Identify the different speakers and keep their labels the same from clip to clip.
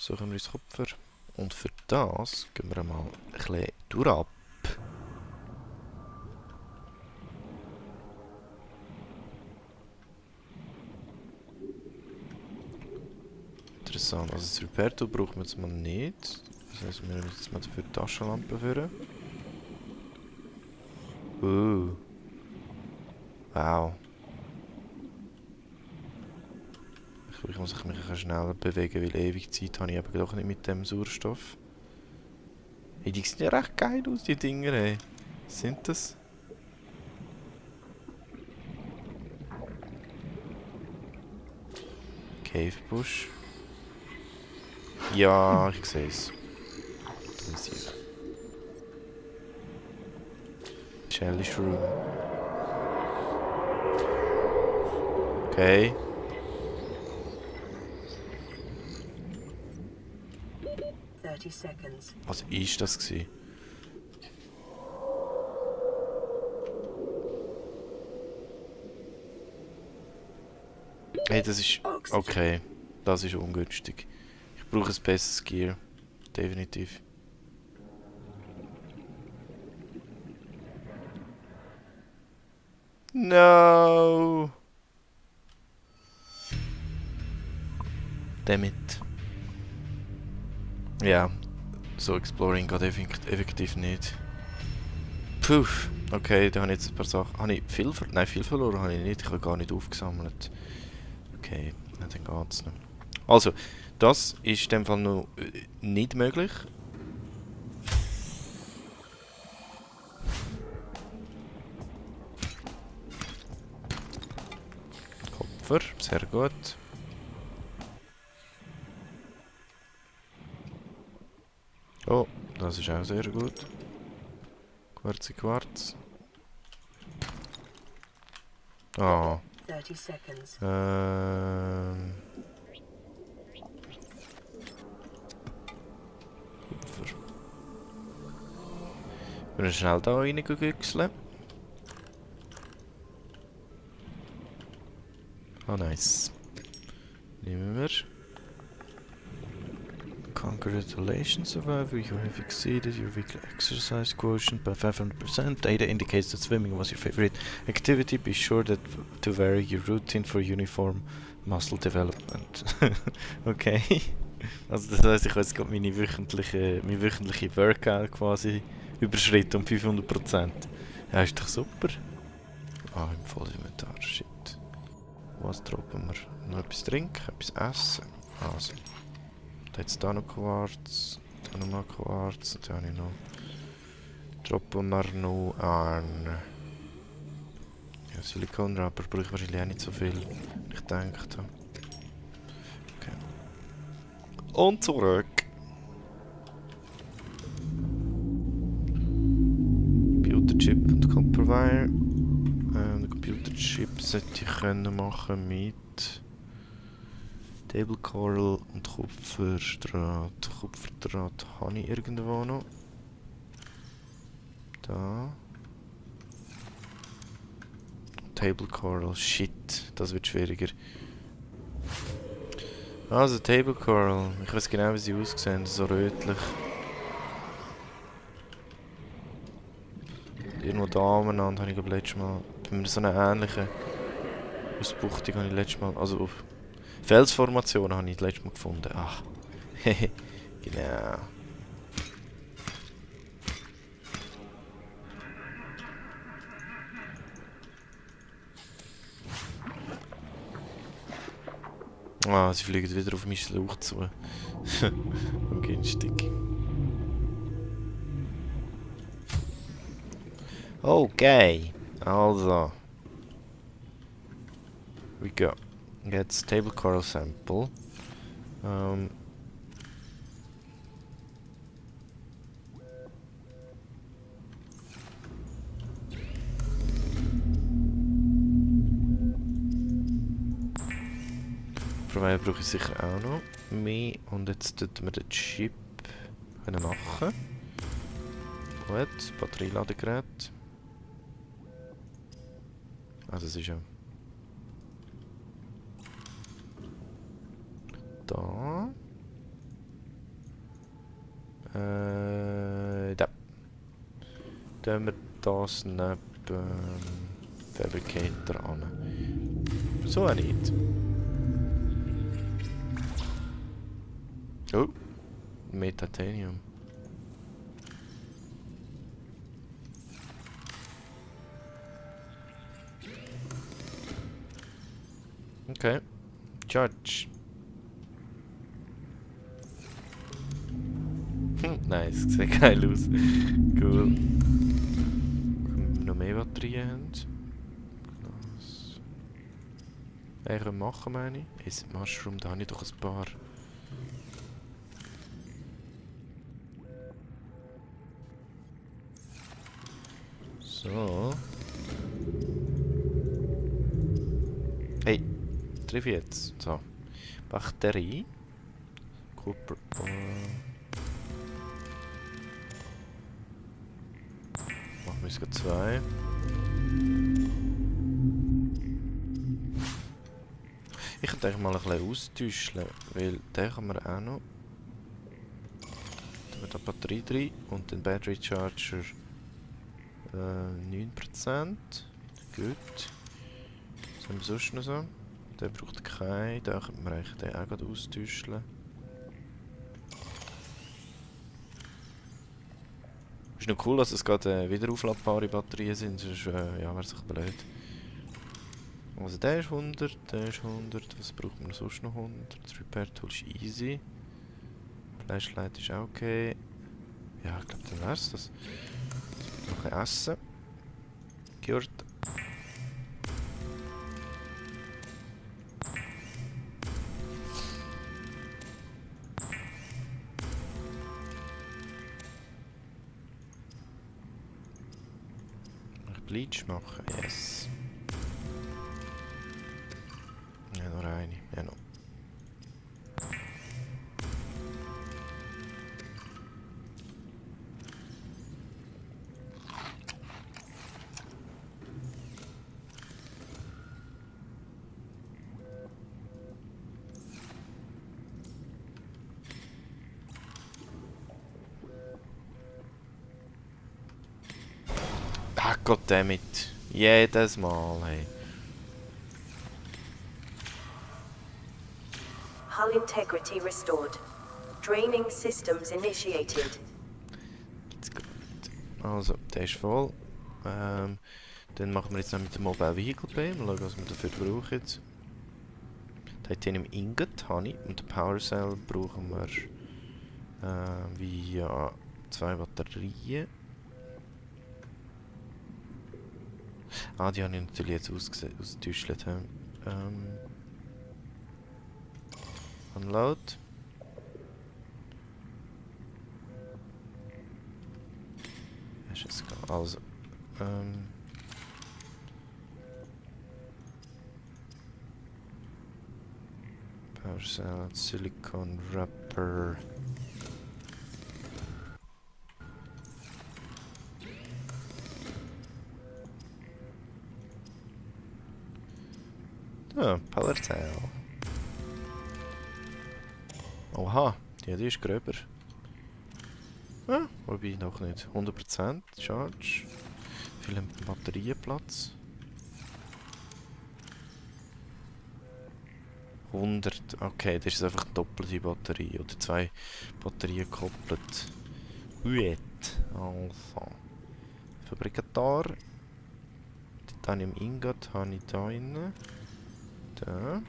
Speaker 1: Suchen wir uns Kupfer. Und für das gehen wir mal ein bisschen durch. Interessant. Also das Repair-Tool brauchen wir jetzt mal nicht. Das heisst, wir müssen jetzt mal dafür die Taschenlampe führen. Wow. Ich muss mich ein bisschen schneller bewegen, weil ewig Zeit habe ich eben doch nicht mit dem Sauerstoff. Hey, die sehen ja recht geil aus, die Dinger, ey. Was sind das? Cave Bush. Ja, ich sehe es. Jelly Shroom. Okay. Was ist das gewesen? Hey, das ist... Okay. Das ist ungünstig. Ich brauche ein besseres Gear. Definitiv. No! Damn it. Ja, so Exploring geht effektiv nicht. Puh, okay, da habe ich jetzt ein paar Sachen... Habe ich viel verloren? Nein, viel verloren habe ich nicht. Ich habe gar nicht aufgesammelt. Okay, dann geht's nicht. Also, das ist in dem Fall noch nicht möglich. Kupfer, sehr gut. Oh, das ist auch sehr gut. Quarz in Quarz. Ah.
Speaker 2: 30 seconds.
Speaker 1: Kupfer. Wir müssen schnell da reingüchseln. Ah, nice. Nehmen wir. Congratulations, survivor. You have exceeded your weekly exercise quotient by 500%. Data indicates that swimming was your favorite activity. Be sure to vary your routine for uniform muscle development. Okay. Also das heisst, ich habe jetzt gerade mein wöchentliche Workout quasi überschritten um 500%. Ja, ist doch super. Ah, im Vollinventar, shit. Was droppen wir? Noch etwas trinken, etwas essen. Also. Da jetzt da noch Quarz, da nochmal Quarz, und dann habe ich noch... Droppen wir noch an... Ja, Silikonrubber brauche ich wahrscheinlich auch nicht so viel, ich gedacht habe. Okay. Und zurück! Computerchip und Copperwire. Den Computerchip sollte ich können machen mit... Table Coral und Kupferdraht. Kupferdraht habe ich irgendwo noch. Da. Table Coral, shit, das wird schwieriger. Also Table Coral, ich weiß genau wie sie aussehen, so rötlich. Irgendwo da umeinander habe ich glaube letztes Mal, bei mir so eine ähnliche Ausbuchtung habe ich letztes Mal, also auf Felsformationen habe ich das letzte Mal gefunden. Ach, hehe, genau. Ah, sie fliegen wieder auf meinen Schlauch zu. Ungünstig. Okay, also. We go. Jetzt Table Coral Sample. Provider brauche ich sicher auch noch mehr. Und jetzt tun wir den Chip machen. Gut, Batterieladegerät. Also es ist ja... Da. Tun wir das neben Fabricator an. So nicht. Oh, mehr Titanium. Okay. Charge. Nice, sieht geil aus. Cool. Noch mehr Batterien haben. Was? Können machen, meine ich. Ist Mushroom, da habe ich doch ein paar. So. Hey, triff jetzt. So. Batterie. Cooper. Machen wir jetzt 2. Ich könnte eigentlich mal ein bisschen austauschen, weil den kann man auch noch. Da wird die Batterie drin und den Battery Charger 9%. Gut. Was haben wir sonst noch so? Der braucht keinen, da könnte man eigentlich den auch gerade austauschen. Ist noch cool, dass es gerade wieder aufladbare Batterien sind, sonst ja, wäre es ein blöd. Also der ist 100, der ist 100, was braucht man sonst noch 100? Das Repair Tool ist easy. Flashlight ist auch okay. Ja, ich glaube, dann wär's das. Noch ein Essen. Gehört. Bleach machen, yes. Ja, noch eine. Ja, noch. Ah, goddammit. Jedes Mal, hey.
Speaker 2: Hull integrity restored. Draining systems initiated.
Speaker 1: Also, der ist voll. Dann machen wir jetzt noch mit dem Mobile Vehicle Bay. Mal schauen, was wir dafür brauchen. Titanium Ingot habe ich und den Power Cell brauchen wir via 2 Batterien. Ah, die habe ich natürlich jetzt ausgetäuscht. Unload. Ist es also. Power Cell, Silicon Wrapper. Ah, Power Cell. Oha, ja, die ist gröber. Ah, wobei noch nicht. 100% Charge. Viel Batterienplatz. 100. Okay, das ist einfach eine doppelte Batterie. Oder 2 Batterien gekoppelt. Gut. Also. Fabrikator. Titanium Ingot habe ich da drin. Da.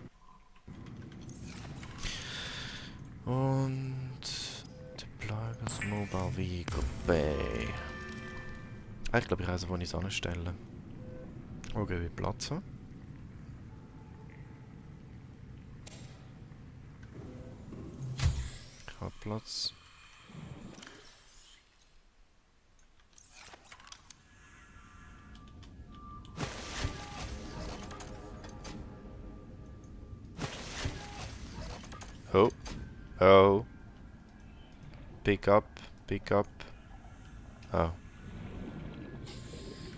Speaker 1: Und Deploy das Mobile Vehicle Bay. Ah, ich glaube, ich weiß, wo ich es anstelle. Wo gebe ich Platz? Ich habe Platz. Oh. Oh. Pick up, pick up. Oh.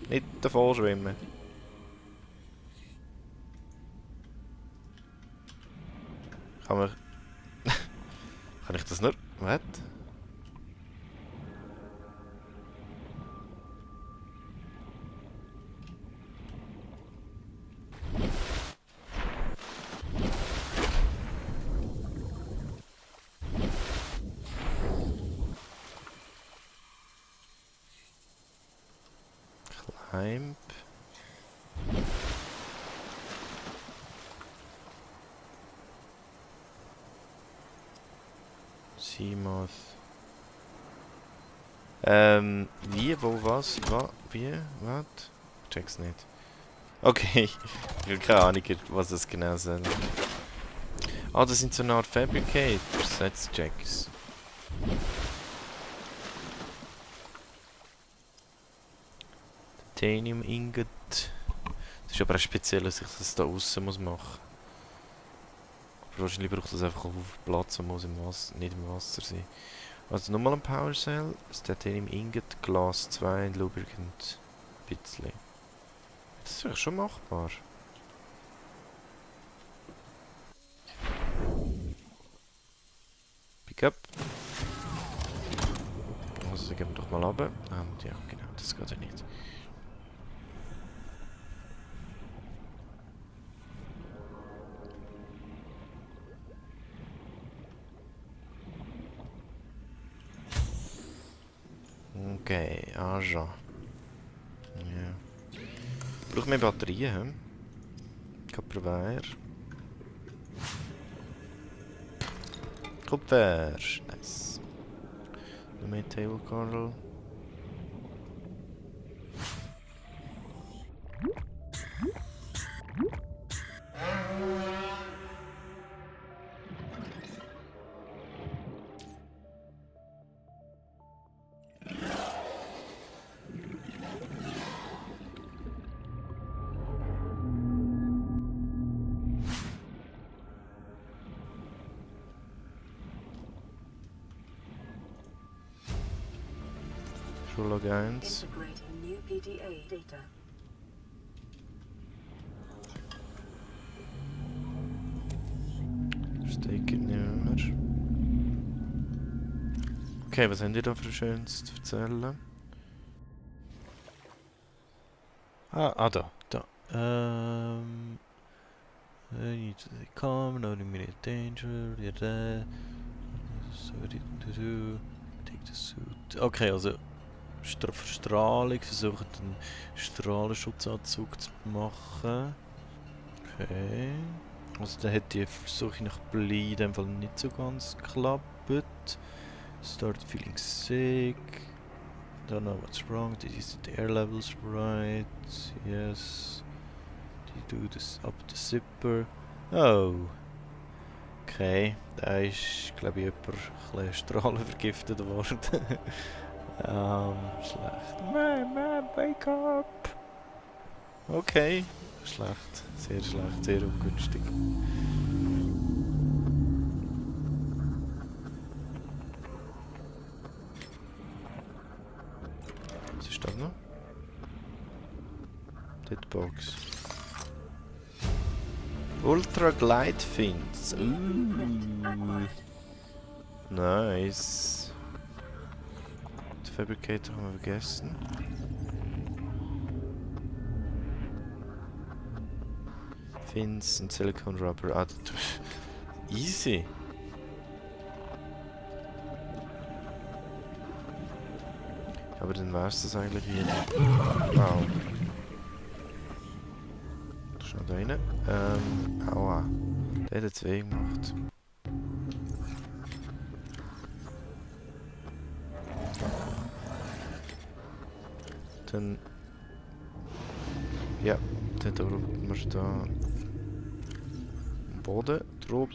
Speaker 1: Nicht davor schwimmen. Kann man... Kann ich das nur... Was? Imp. Seamoth. Wie, wo, was, wie, was? Check's nicht. Okay, ich habe keine Ahnung, was das genau soll. Ah, das sind so eine Art Fabricators, jetzt check's. Titanium Ingot. Das ist aber auch speziell, dass ich das da außen machen muss. Aber wahrscheinlich braucht das einfach auf Platz und muss im Wasser, nicht im Wasser sein. Also nochmal ein Power Cell, das Titanium Ingot, Glas 2 und Lubricant ein bisschen. Das ist eigentlich schon machbar. Pick up. Also gehen wir doch mal runter. Und ja, genau, das geht ja nicht. Okay, Aja. Ja. Braucht mehr Batterien, hä? Kupferware. Kupfer! Nice. Noch mehr Table Coral. Schullag 1.
Speaker 2: Integrating new PDA data.
Speaker 1: Steak nicht mehr. Okay, was habt ihr da für Schönes zu erzählen? Da. I need to stay calm, no immediate danger, so do, take the suit. Okay, also Verstrahlung, versuchen einen Strahlenschutzanzug zu machen. Okay. Also da hätte die Versuche nach Bly in dem Fall nicht so ganz geklappt. Started feeling sick. Don't know what's wrong. Did you set the air levels right? Yes. Did you do this up the zipper? Oh. Okay. Da ist, glaube ich, jemand ein bisschen strahlenvergiftet worden. Schlecht. Man, wake up! Okay. Schlecht. Sehr ungünstig. Was ist das noch? Deadbox. Ultra Glide Fins. Nice. Den Fabricator haben wir vergessen. Fins und Silicone Rubber. Ah, easy. Aber dann wär's das eigentlich wieder. Wow. Schau da rein. Aua. Der hat 2 gemacht. Dann. Ja, dann drücken wir da am Boden drauf.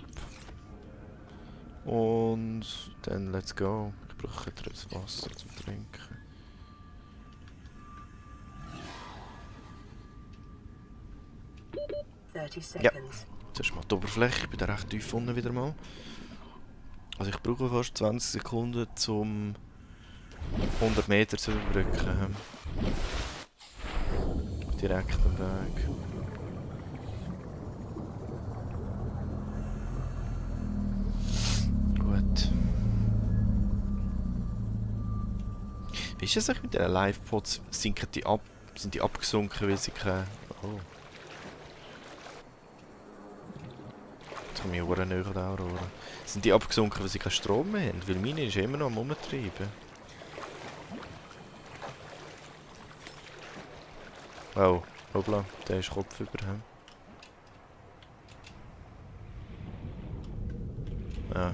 Speaker 1: Und dann let's go. Ich brauche etwas Wasser zum Trinken. Ja, zuerst mal die Oberfläche. Ich bin da recht tief unten wieder mal. Also ich brauche fast 20 Sekunden, um 100 Meter zu überbrücken. Direkt am Weg. Gut. Wie ist es eigentlich mit den Live-Pods? Sind die abgesunken, weil sie keine... Oh. Jetzt komme ich auch näher an der Aurora. Sind die abgesunken, weil sie keinen Strom mehr haben? Weil meine ist immer noch am Umtreiben. Oh, hoppla, der ist Kopf über ihm. Ah.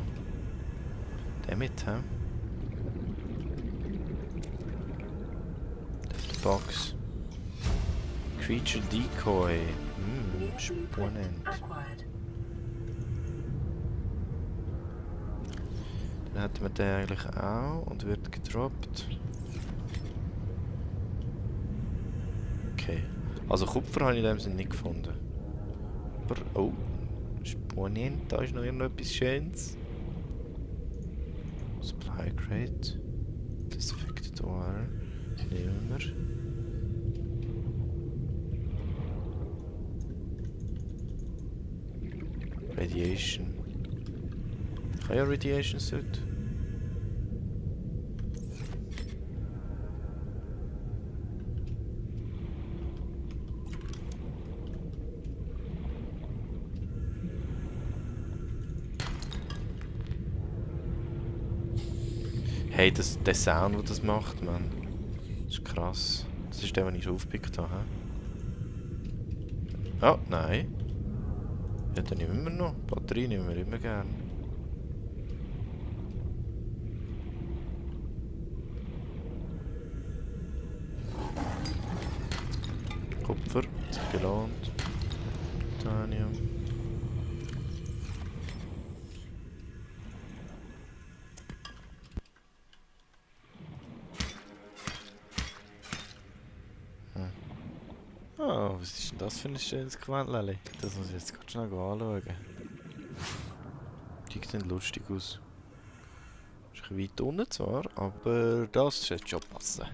Speaker 1: Der mit, hä? Box. Creature Decoy.
Speaker 2: New blueprint
Speaker 1: Spannend.
Speaker 2: acquired.
Speaker 1: Dann hätten wir den eigentlich auch und wird gedroppt. Okay. Also Kupfer habe ich in dem Sinne nicht gefunden. Aber, oh. Spannend, da ist noch irgendetwas Schönes. Supply Crate. Disaffected Ore. Nehmen wir. Radiation. Kann ja Radiation Suit. Hey, der Sound, der das macht, man. Das ist krass. Das ist der, den ich schon aufgepickt habe. Oh, nein. Ja, den nehmen wir noch. Batterie nehmen wir immer gern. Kupfer, hat sich gelohnt. Titanium. Oh, was ist denn das für ein schönes Gewändchen? Das muss ich jetzt gerade schnell anschauen. Die sehen lustig aus. Ist ein bisschen weit unten zwar, aber das sollte schon passen.